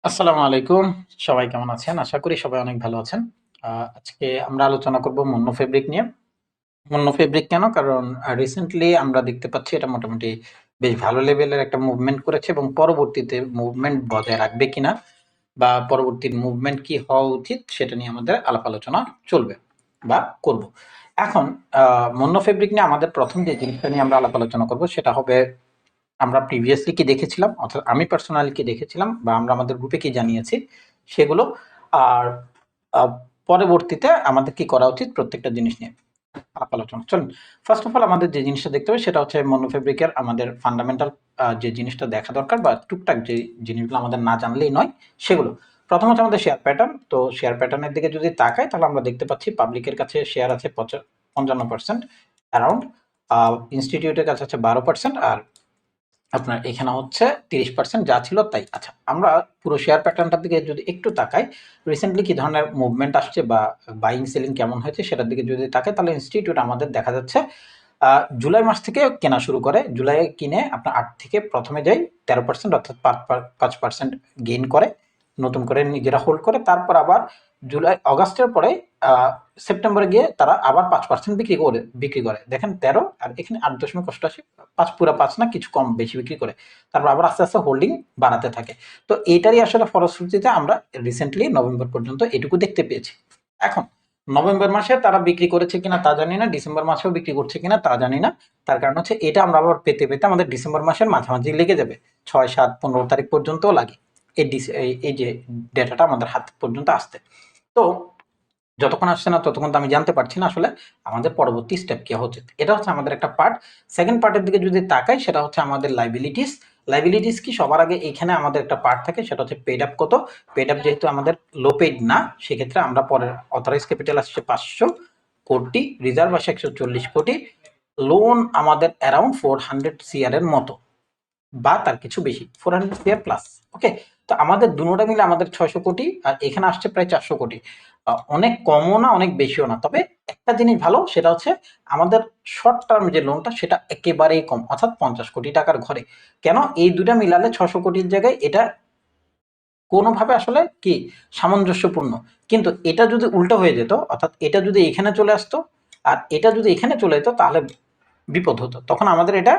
আসসালামু আলাইকুম। সবাই কেমন আছেন? আশা করি সবাই অনেক ভালো আছেন। আজকে আমরা আলোচনা করব মন্নো ফেব্রিক নিয়ে। মন্নো ফেব্রিক কেন? কারণ রিসেন্টলি আমরা দেখতে পাচ্ছি এটা মোটামুটি বেশ ভালো লেভেলের একটা মুভমেন্ট করেছে এবং পরবর্তীতে মুভমেন্ট বজায় রাখবে কিনা বা পরবর্তী মুভমেন্ট কি হওয়া উচিত সেটা নিয়ে আমাদের আলাপ আলোচনা চলবে বা করব। এখন মন্নো ফেব্রিক নিয়ে আমাদের প্রথম যে জিনিসটা নিয়ে আমরা আলাপ আলোচনা করব সেটা হবে আমরা প্রিভিয়াসলি কি দেখেছিলাম, অর্থাৎ আমি পার্সোনালি কি দেখেছিলাম বা আমরা আমাদের গ্রুপে কি জানিয়েছি সেগুলো। আর আহ, পরবর্তীতে আমাদের কি করা উচিত প্রত্যেকটা জিনিস নিয়ে আলাপ আলোচনা। চলুন, ফার্স্ট অফ অল আমাদের যে জিনিসটা দেখতে হবে সেটা হচ্ছে মনোফেব্রিকের আমাদের ফান্ডামেন্টাল যে জিনিসটা দেখা দরকার বা টুকটাক যে জিনিসগুলো আমাদের না জানলেই নয় সেগুলো। প্রথম হচ্ছে আমাদের শেয়ার প্যাটার্ন। তো শেয়ার প্যাটার্নের দিকে যদি তাকাই তাহলে আমরা দেখতে পাচ্ছি পাবলিকের কাছে শেয়ার আছে 55% অ্যারাউন্ড, ইনস্টিটিউটের কাছে আছে 12%, আর আপনার এখানে হচ্ছে 30% যা ছিল তাই। আচ্ছা, আমরা পুরো শেয়ার প্যাটার্নটার দিকে যদি একটু তাকাই, রিসেন্টলি কি ধরনের মুভমেন্ট আসছে বা বাইং সেলিং কেমন হয়েছে সেটার দিকে যদি তাকাই তাহলে ইনস্টিটিউট আমাদের দেখা যাচ্ছে জুলাই মাস থেকে কেনা শুরু করে। জুলাই কিনে আপনার 8 থেকে প্রথমে যাই 13%, অর্থাৎ 5% গেইন করে, নতুন করে নিজেরা হোল্ড করে, তারপর আবার জুলাই অগাস্টের পরে সেপ্টেম্বরে গিয়ে তারা আবার 5% বিক্রি করে দেখেন 13, আর এখানে 8.88, 5 পুরা 5 না, কিছু কম বেশি বিক্রি করে, তারপর আবার আস্তে আস্তে হোল্ডিং বাড়াতে থাকে। তো এইটারই আসলে ফলশ্রুতিতে আমরা রিসেন্টলি নভেম্বর পর্যন্ত এটুকু দেখতে পেয়েছি। এখন নভেম্বর মাসে তারা বিক্রি করেছে কিনা তা জানি না, ডিসেম্বর মাসেও বিক্রি করছে কিনা তা জানি না। তার কারণ হচ্ছে এটা আমরা আবার পেতে পেতে আমাদের ডিসেম্বর মাসের মাঝামাঝি লেগে যাবে, 6, 7, 15 তারিখ পর্যন্তও লাগে এই যে ডেটাটা আমাদের হাত পর্যন্ত আসতে। তো যতক্ষণ আসছে না ততক্ষণ তো আমি জানতে পারছি না আসলে আমাদের পরবর্তী স্টেপ কি হচ্ছে। এটা হচ্ছে আমাদের একটা পার্ট। সেকেন্ড পার্টের দিকে যদি তাকাই সেটা হচ্ছে আমাদের লাইবিলিটিস। লাইবিলিটিস কি, সবার আগে এখানে আমাদের একটা পার্ট থাকে সেটা হচ্ছে পেড আপ কত। পেড আপ যেহেতু আমাদের লো পেড না, সেক্ষেত্রে আমরা পরের অথরাইজ ক্যাপিটাল আসছে 500 কোটি, রিজার্ভ আসে 140 কোটি, লোন আমাদের অ্যারাউন্ড 400 CR এর মতো বা তার কিছু বেশি, 400 CR প্লাস। ওকে, তো আমাদের দুটোটা মিলে আমাদের 600 কোটি, আর এখানে আসছে প্রায় 400 কোটি। অনেক কমও না অনেক বেশিও না, তবে একটা জিনিস ভালো সেটা হচ্ছে আমাদের শর্ট টার্ম যে লোনটা সেটা একেবারেই কম, অর্থাৎ 50 কোটি টাকার ঘরে। কেন, এই দুটা মিলালে 600 কোটির জায়গায় এটা কোনোভাবে আসলে কি সামঞ্জস্যপূর্ণ। কিন্তু এটা যদি উল্টো হয়ে যেত, অর্থাৎ এটা যদি এখানে চলে আসতো আর এটা যদি এখানে চলে যেত তাহলে বিপদ হতো, তখন আমাদের এটা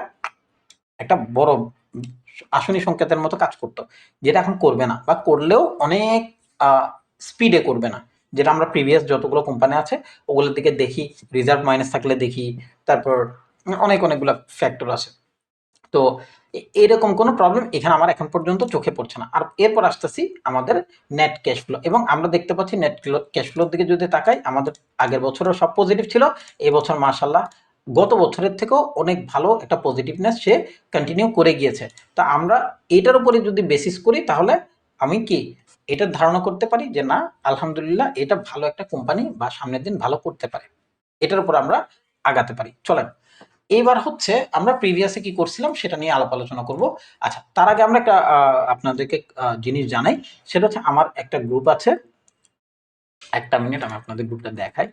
একটা বড় আসনি সংকেতের মতো কাজ করতো, যেটা এখন করবে না, বা করলেও অনেক স্পিডে করবে না। যেটা আমরা প্রিভিয়াস যতগুলো কোম্পানি আছে ওগুলোর দিকে দেখি, রিজার্ভ মাইনাস থাকলে দেখি, তারপর অনেক অনেকগুলো ফ্যাক্টর আছে। তো এরকম কোনো প্রবলেম এখানে আমার এখন পর্যন্ত চোখে পড়ছে না। আর এরপর আসতেছি আমাদের নেট ক্যাশ ফ্লো, এবং আমরা দেখতে পাচ্ছি নেট ক্যাশ ফ্লোর দিকে যদি তাকাই আমাদের আগের বছরও সব পজিটিভ ছিল, এই বছর মার্শাল্লাহ গত বছরের থেকেও অনেক ভালো একটা পজিটিভনেস সে কন্টিনিউ করে গিয়েছে। তা আমরা এটার উপরে যদি বেসিস করি তাহলে আমি কি এটার ধারণা করতে পারি যে না, আলহামদুলিল্লাহ এটা ভালো একটা কোম্পানি বা সামনের দিন ভালো করতে পারে, এটার উপর আমরা আগাতে পারি। চলেন, এইবার হচ্ছে আমরা প্রিভিয়াসে কি করছিলাম সেটা নিয়ে আলাপ আলোচনা করব। আচ্ছা, তার আগে আমরা একটা আপনাদেরকে জিনিস জানাই, সেটা হচ্ছে আমার একটা গ্রুপ আছে। একটা মিনিট আমি আপনাদের গ্রুপটা দেখাই।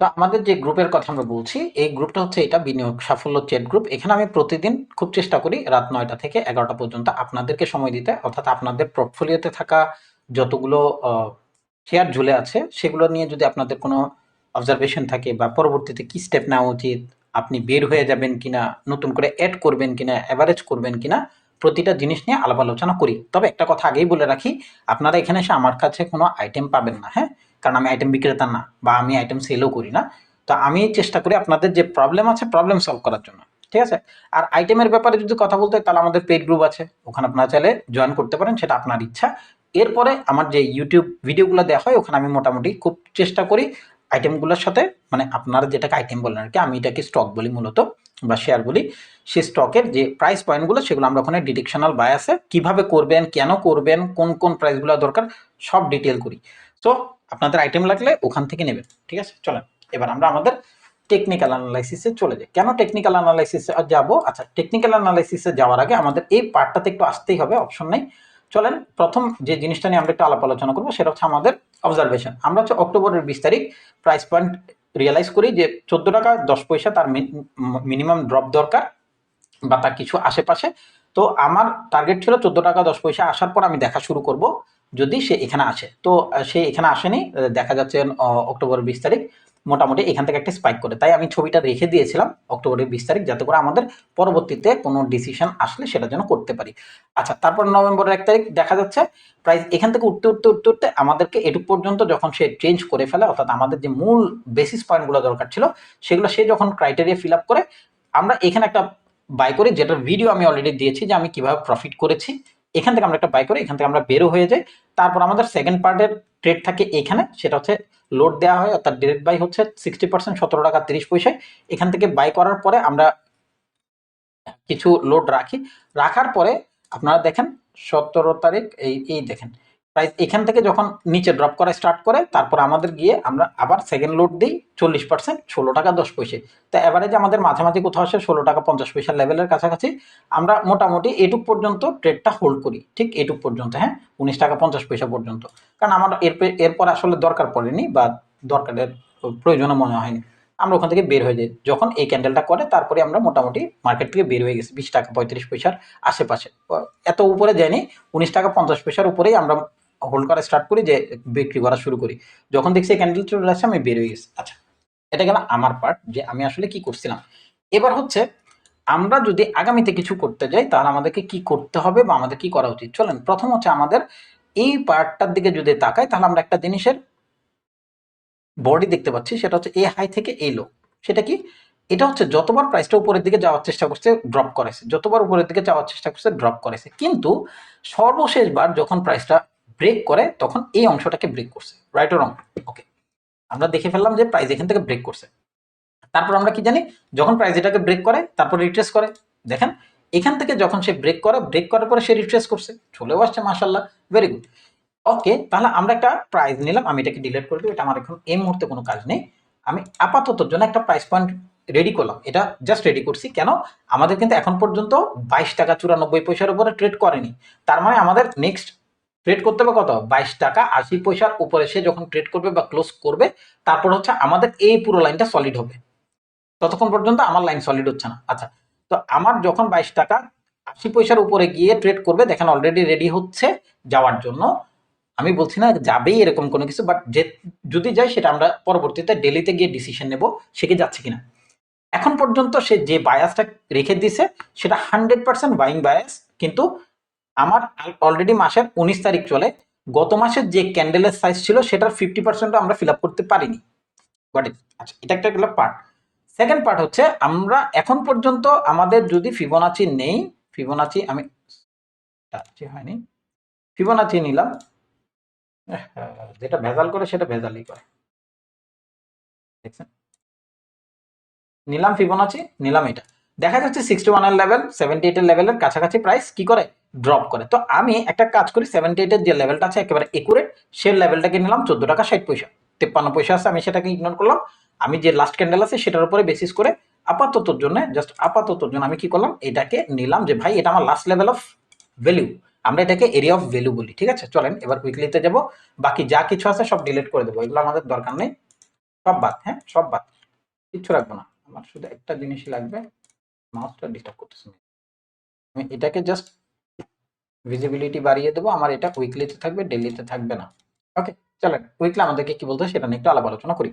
তো আমাদের যে গ্রুপের কথা আমরা বলছি এই গ্রুপটা হচ্ছে এটা বিনিয়োগ সাফল্য চ্যাট গ্রুপ। এখানে আমি প্রতিদিন খুব চেষ্টা করি রাত 9টা থেকে 11টা পর্যন্ত আপনাদেরকে সময় দিতে, অর্থাৎ আপনাদের পোর্টফোলিওতে থাকা যতগুলো শেয়ার ঝুলে আছে সেগুলো নিয়ে যদি আপনাদের কোনো অবজারভেশন থাকে বা পরবর্তীতে কি স্টেপ নেওয়া উচিত, আপনি বের হয়ে যাবেন কিনা, নতুন করে অ্যাড করবেন কিনা, অ্যাভারেজ করবেন কিনা, প্রতিটা জিনিস নিয়ে আলাপ আলোচনা করি। তবে একটা কথা আগেই বলে রাখি, আপনারা এখানে এসে আমার কাছে কোনো আইটেম পাবেন না, হ্যাঁ, কারণ আমি আইটেম বিক্রেতা না বা আমি আইটেম সেলও করি না। তো আমি চেষ্টা করি আপনাদের যে প্রবলেম আছে প্রবলেম সলভ করার জন্য, ঠিক আছে। আর আইটেমের ব্যাপারে যদি কথা বলতে হয় তাহলে আমাদের পেড গ্রুপ আছে, ওখানে আপনারা চাইলে জয়েন করতে পারেন, সেটা আপনার ইচ্ছা। এরপরে আমার যে ইউটিউব ভিডিওগুলো দেওয়া হয় ওখানে আমি মোটামুটি খুব চেষ্টা করি আইটেমগুলোর সাথে, মানে আপনারা যেটাকে আইটেম বলেন আর কি, আমি এটাকে স্টক বলি মূলত বা শেয়ার বলি, সেই স্টকের যে প্রাইস পয়েন্টগুলো সেগুলো আমরা ওখানে ডিরেকশনাল বায়াসে কিভাবে করবেন, কেন করবেন, কোন কোন প্রাইসগুলো দরকার সব ডিটেল করি। সো আপনাদের আইটেম লাগলে ওখান থেকে নেবেন, ঠিক আছে। চলেন এবার আমরা আমাদের টেকনিক্যাল অ্যানালাইসিসে চলে যাই। কেন টেকনিক্যাল অ্যানালাইসিসে যাব? আচ্ছা, টেকনিক্যাল অ্যানালাইসিসে যাওয়ার আগে আমাদের এই পার্টটাতে একটু আসতেই হবে, অপশন নেই। চলেন প্রথম যে জিনিসটা নিয়ে আমরা একটু আলাপ আলোচনা করবো সেটা হচ্ছে আমাদের অবজারভেশন। আমরা হচ্ছে অক্টোবরের 20 তারিখ প্রাইস পয়েন্ট রিয়েলাইজ করি যে 14 টাকা 10 পয়সা তার মিনিমাম ড্রপ দরকার বা তার কিছু আশেপাশে। তো আমার টার্গেট ছিল 14 টাকা 10 পয়সা। আসার পর আমি দেখা শুরু করব যদি সে এখানে আসে। তো সে এখানে আসেনি, দেখা যাচ্ছে অক্টোবরের 20 তারিখ মোটামুটি এখান থেকে একটা স্পাইক করে, তাই আমি ছবিটা রেখে দিয়েছিলাম অক্টোবরের 20 তারিখ, যাতে করে আমাদের পরবর্তীতে কোনো ডিসিশন আসলে সেটা যেন করতে পারি। আচ্ছা, তারপর নভেম্বরের 1 তারিখ দেখা যাচ্ছে প্রাইস এখান থেকে উঠতে উঠতে উঠতে উঠতে আমাদেরকে এটুক পর্যন্ত যখন সে চেঞ্জ করে ফেলে, অর্থাৎ আমাদের যে মূল বেসিস পয়েন্টগুলো দরকার ছিল সেগুলো সে যখন ক্রাইটেরিয়া ফিল আপ করে, আমরা এখানে একটা বাই করি, যেটার ভিডিও আমি অলরেডি দিয়েছি যে আমি কিভাবে প্রফিট করেছি। এখান থেকে আমরা একটা বাই করি, এখান থেকে আমরা বেরো হয়ে যাই। তারপর আমাদের সেকেন্ড পার্টের ট্রেড থাকে এখানে, সেটা হচ্ছে লোড দেওয়া হয়, অর্থাৎ ডিরেক্ট বাই হচ্ছে 60% 17 টাকা 30 পয়সায়। এখান থেকে বাই করার পরে আমরা কিছু লোড রাখি, রাখার পরে আপনারা দেখেন 17 তারিখ এই দেখেন প্রাইস এখান থেকে যখন নিচে ড্রপ করা স্টার্ট করে, তারপর আমাদের গিয়ে আমরা আবার সেকেন্ড লোড দিই 40% 16 টাকা 10 পয়সা। তো অ্যাভারেজ আমাদের মাঝামাঝি কোথাও আসে 16 টাকা 50 পয়সা লেভেলের কাছাকাছি। আমরা মোটামুটি এটুক পর্যন্ত ট্রেডটা হোল্ড করি, ঠিক এটুক পর্যন্ত, হ্যাঁ 19 টাকা 50 পয়সা পর্যন্ত। কারণ আমার এরপর আসলে দরকার পড়েনি বা দরকারের প্রয়োজনে মনে হয়নি। আমরা ওখান থেকে বের হয়ে যাই যখন এই ক্যান্ডেলটা করে, তারপরে আমরা মোটামুটি মার্কেট থেকে বের হয়ে গেছি 20 টাকা 35 পয়সার আশেপাশে। এত উপরে যায়নি, 19 টাকা 50 পয়সার উপরেই আমরা হোল্ড করা স্টার্ট করি, যে বিক্রি করা শুরু করি। যখন দেখছি ক্যান্ডেল চলে আসছে আমি বের হয়ে গেছি। আচ্ছা, এটা গেল আমার পার্ট, যে আমি আসলে কি করছিলাম। এবার হচ্ছে আমরা যদি আগামীতে কিছু করতে যাই তাহলে আমাদেরকে কি করতে হবে বা আমাদের কি করা উচিত। চলেন প্রথম হচ্ছে আমাদের এই পার্টটার দিকে যদি তাকাই, তাহলে আমরা একটা জিনিসের বডি দেখতে পাচ্ছি, সেটা হচ্ছে এই হাই থেকে এই লো। সেটা কি? এটা হচ্ছে যতবার প্রাইসটা উপরের দিকে যাওয়ার চেষ্টা করছে ড্রপ করেছে, যতবার উপরের দিকে যাওয়ার চেষ্টা করছে ড্রপ করেছে, কিন্তু সর্বশেষবার যখন প্রাইসটা ব্রেক করে তখন এই অংশটাকে ব্রেক করছে। রাইট ও রং? ওকে, আমরা দেখে ফেললাম যে প্রাইস এখান থেকে ব্রেক করছে। তারপর আমরা কি জানি, যখন প্রাইস এটাকে ব্রেক করে তারপর রিট্রেস করে। দেখেন এখান থেকে যখন সে ব্রেক করে, ব্রেক করার পরে সে রিট্রেস করছে, চলেও আসছে, মাশাআল্লাহ, ভেরি গুড। ওকে, তাহলে আমরা একটা প্রাইস নিলাম, আমি এটাকে ডিলিট করে দেবো, এটা আমার এখন এই মুহূর্তে কোনো কাজ নেই। আমি আপাতত জন্য একটা প্রাইস পয়েন্ট রেডি করলাম, এটা জাস্ট রেডি করছি কেন, আমাদের কিন্তু এখন পর্যন্ত 22 টাকা 94 পয়সার উপরে ট্রেড করেনি। তার মানে আমাদের নেক্সট ট্রেড করতে হবে কত, 22 টাকা 80 পয়সার উপরে সে যখন ট্রেড করবে বা ক্লোজ করবে, তারপর হচ্ছে আমাদের এই পুরো লাইনটা সলিড হবে। ততক্ষণ পর্যন্ত আমার লাইন সলিড হচ্ছে না। আচ্ছা, তো আমার যখন 22 টাকা 80 পয়সার উপরে গিয়ে ট্রেড করবে, দেখেন অলরেডি রেডি হচ্ছে যাওয়ার জন্য। আমি বলছি না যাবেই এরকম কোনো কিছু, বাট যে যদি যাই সেটা আমরা পরবর্তীতে ডেলিতে গিয়ে ডিসিশন নেব সে কি যাচ্ছে কিনা। এখন পর্যন্ত সে যে বায়াসটা রেখে দিছে সেটা 100% বাইং বায়াস, কিন্তু আমার অলরেডি মাসের 19 তারিখ চলে, গত মাসের যে ক্যান্ডেলের সাইজ ছিল সেটার 50% আমরা ফিল আপ করতে পারিনি। Got it? আচ্ছা, এটা একটা গেল পার্ট। সেকেন্ড পার্ট হচ্ছে আমরা এখন পর্যন্ত আমাদের যদি ফিবোনাচি নেই, ফিবোনাচি আমি হয়নি, ফিবোনাচি নিলাম, যেটা ভেজাল করে সেটা ভেজালই করে, দেখছেন, নিলাম ফিবোনাচি, নিলাম এটা, দেখা যাচ্ছে 61 এর লেভেল 78 এর লেভেলের কাছাকাছি প্রাইস কি করে, ড্রপ করে। তো আমি একটা কাজ করি, 78 এর যে লেভেলটা আছে একেবারে একুরেট, সে লেভেলটাকে নিলাম 14 টাকা 60 পয়সা, 53 পয়সা আছে, আমি সেটাকে ইগনোর করলাম। আমি যে লাস্ট ক্যান্ডেল আছে সেটার উপরে বেসিস করে আপাততর জন্য, জাস্ট আপাততর জন্য আমি কি করলাম, এটাকে নিলাম যে ভাই এটা আমার লাস্ট লেভেল অফ ভ্যালু, আমরা এটাকে এরিয়া অফ ভ্যালু বলি। ঠিক আছে, চলেন এবার উইকলিতে যাব, বাকি যা কিছু আছে সব ডিলিট করে দেবো, এগুলো আমাদের দরকার নেই, সব বাদ, হ্যাঁ সব বাদ, কিচ্ছু রাখবো না। আমার শুধু একটা জিনিসই লাগবে, মাউসটা ডিস্টার্ব করতেছে, আমি এটাকে জাস্ট ভিজিবিলিটি বাড়িয়ে দেবো, আমার এটা উইকলিতে থাকবে, ডেইলিতে থাকবে না। ওকে, চলেন উইকলি আমাদেরকে কি বলতে হয় সেটা নিয়ে একটু আলাপ আলোচনা করি।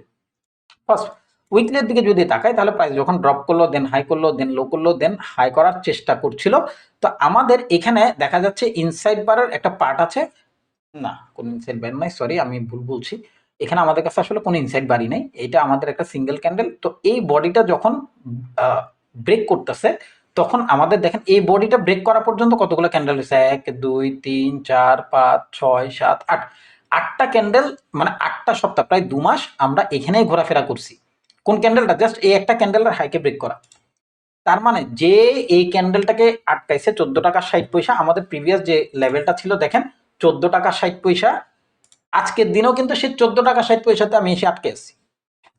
ফার্স্ট উইকলির দিকে যদি তাকাই, তাহলে প্রাইস যখন ড্রপ করলো, দেন হাই করলো, দেন লো করলো, দেন হাই করার চেষ্টা করছিল। তো আমাদের এখানে দেখা যাচ্ছে ইনসাইড বারের একটা পার্ট আছে, না কোন ইনসাইড বার নাই, সরি আমি ভুল বলছি, এখানে আমাদের কাছে আসলে কোনো ইনসাইড বাড়ি নেই, এটা আমাদের একটা সিঙ্গেল ক্যান্ডেল। তো এই বডিটা যখন ব্রেক করতেছে, তখন আমাদের দেখেন এই বডিটা ব্রেক করা পর্যন্ত কতগুলো ক্যান্ডেল হয়েছে, 1 2 3 4 5 6 7 8, 8টা ক্যান্ডেল, মানে 8টা সপ্তাহ, প্রায় 2 মাস আমরা এখানেই ঘোরাফেরা করছি। কোন ক্যান্ডেলটা, জাস্ট এই একটা ক্যান্ডেলের হাইকে ব্রেক করা। তার মানে যে এই ক্যান্ডেলটাকে আটকাইছে 14 টাকা 60 পয়সা, আমাদের প্রিভিয়াস যে লেভেলটা ছিল দেখেন 14 টাকা 60 পয়সা, আজকের দিনেও কিন্তু সেই 14 টাকা 60 পয়সাতে আমি এসে আটকে আছি।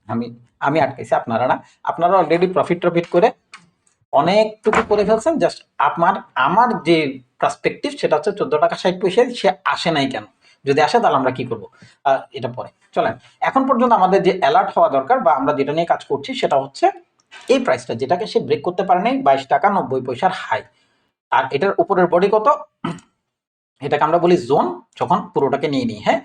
আমি আমি আটকাইছি, আপনারা না, আপনারা অলরেডি প্রফিট করে অনেকটুকু করে ফেলছেন। জাস্ট আমার যে পার্সপেক্টিভ সেটা হচ্ছে 14 টাকা 60 পয়সায় সে আসে নাই কেন, যদি আসে তাহলে আমরা কি করবো এটা পরে। চলেন এখন পর্যন্ত আমাদের যে অ্যালার্ট হওয়া দরকার বা আমরা যেটা নিয়ে কাজ করছি সেটা হচ্ছে এই প্রাইসটা, যেটাকে সে ব্রেক করতে পারে নাই, 22 টাকা 90 পয়সার হাই। আর এটার উপরের বডি কত, এটাকে আমরা বলি জোন, যখন পুরোটাকে নিয়ে নিই। হ্যাঁ,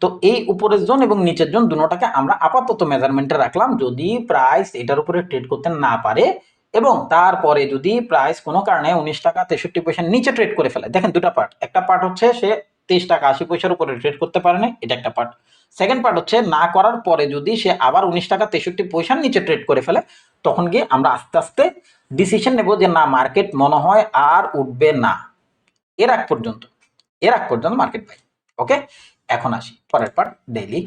তো এই উপরের জোন এবং নিচের জোন দুটোটাকে আমরা আপাতত মেজারমেন্টে রাখলাম। যদি প্রাইস এটার উপরে ট্রেড করতে না পারে এবং তারপরে যদি প্রাইস কোনো কারণে 19 টাকা 63 পয়সার নিচে ট্রেড করে ফেলে, দেখেন দুটা পার্ট, একটা পার্ট হচ্ছে সে 23 টাকা 80 পয়সার উপরে ট্রেড করতে পারে না, এটা একটা পার্ট। সেকেন্ড পার্ট হচ্ছে না করার পরে যদি সে আবার 19 টাকা 63 পয়সার নিচে ট্রেড করে ফেলে, তখন গিয়ে আমরা আস্তে আস্তে ডিসিশন নেব যে না, মার্কেট মনে হয় আর উঠবে না। এর আগ পর্যন্ত মার্কেট বাই। ওকে, এখন আসি পরের পার্ট, ডেইলি।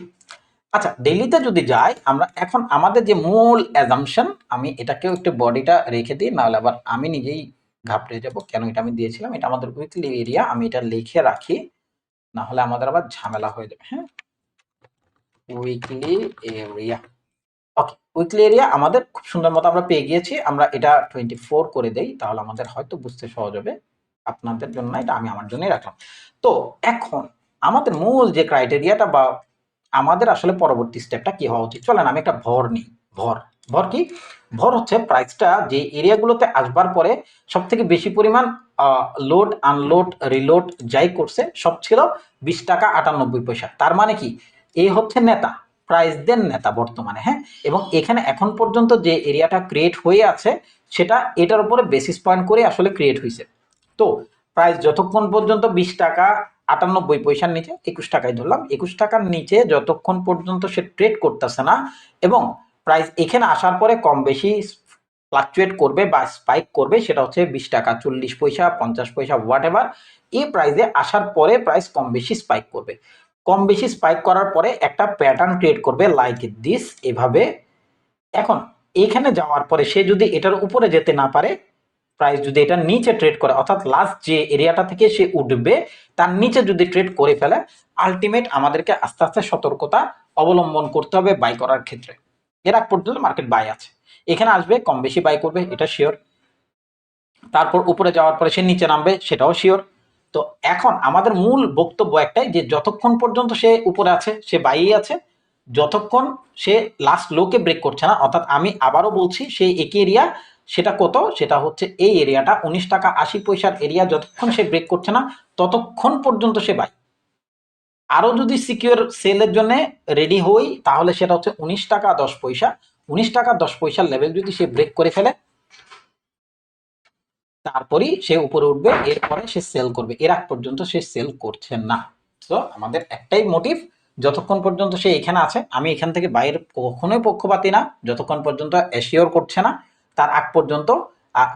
আচ্ছা, ডেইলিতে যদি যাই আমরা, এখন আমাদের যে মূল অ্যাজাম্পশন, আমি এটাকেও একটু বডিটা রেখে দিই, নাহলে আবার আমি নিজেই ঘাবড়ে যাব কেন এটা আমি দিয়েছিলাম। এটা আমাদের উইকলি এরিয়া, আমি এটা লিখে রাখি, না হলে আমাদের আবার ঝামেলা হয়ে যাবে। হ্যাঁ, উইকলি এরিয়া। ওকে, উইকলি এরিয়া আমাদের খুব সুন্দর মতো আমরা পেয়ে গিয়েছি। আমরা এটা 24 করে দেই, তাহলে আমাদের হয়তো বুঝতে সহজ হবে। আপনাদের জন্য এটা আমি আমার জন্যই রাখলাম। তো এখন আমাদের মূল যে ক্রাইটেরিয়াটা বা আমাদের আসলে পরবর্তী স্টেপটা কি হওয়া উচিত, চলেন আমি একটা ভর নিই। ভর কি? ভর হচ্ছে প্রাইসটা যে এরিয়াগুলোতে আসবার পরে সব থেকে বেশি পরিমাণ লোড আনলোড রিলোড যাই করছে সব ছিল 20 টাকা 98 পয়সা। তার মানে কি, এই হচ্ছে নেতা, প্রাইস দেন নেতা বর্তমানে। হ্যাঁ, এবং এখানে এখন পর্যন্ত যে এরিয়াটা ক্রিয়েট হয়ে আছে সেটা এটার উপরে বেসিস পয়েন্ট করে আসলে ক্রিয়েট হয়েছে। তো প্রাইস যতক্ষণ পর্যন্ত 20 টাকা 98 পয়সার নিচে, 21 টাকায় ধরলাম, 21 টাকার নিচে যতক্ষণ পর্যন্ত সে ট্রেড করতেছে না এবং প্রাইস এখানে আসার পরে কম বেশি ফ্লাকচুয়েট করবে বা স্পাইক করবে, সেটা হচ্ছে 20 টাকা 40 পয়সা 50 পয়সা হোয়াট এভার, এই প্রাইসে আসার পরে প্রাইস কম বেশি স্পাইক করবে। কম বেশি স্পাইক করার পরে একটা প্যাটার্ন ক্রিয়েট করবে লাইক দিস, এভাবে। এখন এখানে যাওয়ার পরে সে যদি এটার উপরে যেতে না পারে, প্রাইস যদি এটা নিচে ট্রেড করে, অর্থাৎ লাস্ট যে এরিয়াটা থেকে সে উঠবে তার নিচে যদি ট্রেড করে ফেলে, আলটিমেট আমাদেরকে আস্তে আস্তে সতর্কতা অবলম্বন করতে হবে বাই করার ক্ষেত্রে। এর আগ পর্যন্ত মার্কেট বাই আছে, এখানে আসবে কম বেশি বাই করবে, এটা শিওর। তারপর উপরে যাওয়ার পরে সে নিচে নামবে, সেটাও শিওর। তো এখন আমাদের মূল বক্তব্য একটাই, যে যতক্ষণ পর্যন্ত সে উপরে আছে সে বাইই আছে, যতক্ষণ সে লাস্ট লোকে ব্রেক করছে না, অর্থাৎ আমি আবারও বলছি সেই একই এরিয়া, সেটা কত, সেটা হচ্ছে এই এরিয়াটা 19 টাকা 80 পয়সার এরিয়া, যতক্ষণ সে ব্রেক করছে না ততক্ষণ পর্যন্ত সে বাই। আরো যদি সিকিউর সেলের জন্য রেডি হই, তাহলে সেটা হচ্ছে 19 টাকা 10 পয়সা। 19 টাকা 10 পয়সার লেভেল যদি সে ব্রেক করে ফেলে, তারপরেই সে উপরে উঠবে, এরপরে সে সেল করবে, এর আগ পর্যন্ত সে সেল করছে না। তো আমাদের একটাই মোটিভ, যতক্ষণ পর্যন্ত সে এখানে আছে, আমি এখান থেকে বাইরে কখনোই পক্ষপাতি না, যতক্ষণ পর্যন্ত অ্যাসিওর করছে না তার আগ পর্যন্ত।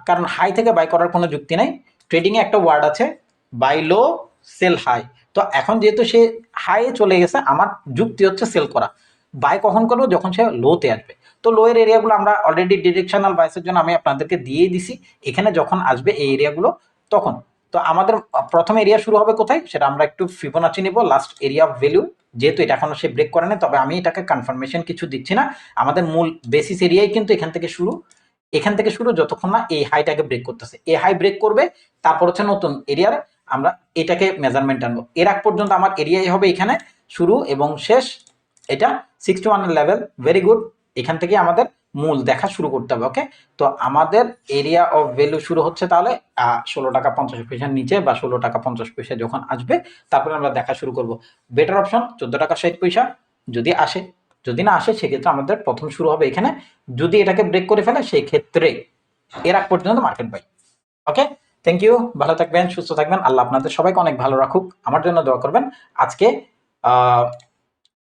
কারণ হাই থেকে বাই করার কোনো যুক্তি নাই। ট্রেডিং এ একটা ওয়ার্ড আছে, বাই লো সেল হাই। তো এখন যেহেতু সে হাই চলে গেছে, আমার যুক্তি হচ্ছে সেল করা। বাই কখন করবো, যখন সে লোতে আসবে। তো লো এর এরিয়াগুলো আমরা অলরেডি ডিরেকশনাল বাইসের জন্য আমি আপনাদেরকে দিয়ে দিছি, এখানে যখন আসবে এই এরিয়াগুলো তখন। তো আমাদের প্রথম এরিয়া শুরু হবে কোথায়, সেটা আমরা একটু ফিবোনাচি নিব, লাস্ট এরিয়া অফ ভ্যালু, যেহেতু এটা এখনো সে ব্রেক করে না, তবে আমি এটাকে কনফার্মেশন কিছু দিচ্ছি না। আমাদের মূল বেসিস এরিয়াই কিন্তু এখান থেকে শুরু, যতক্ষণ না এই হাইটাকে ব্রেক করতেছে। এই হাই ব্রেক করবে, তারপর হচ্ছে নতুন এরিয়ার আমরা এটাকে মেজারমেন্ট আনবো। এর আগ পর্যন্ত আমার এরিয়াই হবে এখানে শুরু এবং শেষ, এটা 61 এর লেভেল। ভেরি গুড, এখান থেকে আমাদের মূল দেখা শুরু করতে হবে। ওকে, তো আমাদের এরিয়া অফ ভ্যালু শুরু হচ্ছে তাহলে 16 টাকা 50 পয়সার নিচে, বা 16 টাকা 50 পয়সা যখন আসবে, তারপরে আমরা দেখা শুরু করব। বেটার অপশন 14 টাকা 60 পয়সা যদি আসে, যদি না আসে সেক্ষেত্রে আমাদের প্রথম শুরু হবে এখানে। যদি এটাকে ব্রেক করে ফেলে সেই ক্ষেত্রে এর আগ পর্যন্ত মার্কেট বাই। ওকে, থ্যাংক ইউ, ভালো থাকবেন, সুস্থ থাকবেন, আল্লাহ আপনাদের সবাইকে অনেক ভালো রাখুক, আমার জন্য দোয়া করবেন। আজকে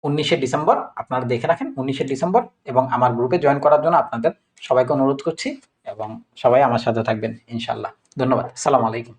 19শে ডিসেম্বর, আপনারা দেখে রাখেন 19শে ডিসেম্বর, এবং আমার গ্রুপে জয়েন করার জন্য আপনাদের সবাইকে অনুরোধ করছি, এবং সবাই আমার সাথে থাকবেন ইনশাল্লাহ। ধন্যবাদ, সালাম আলাইকুম।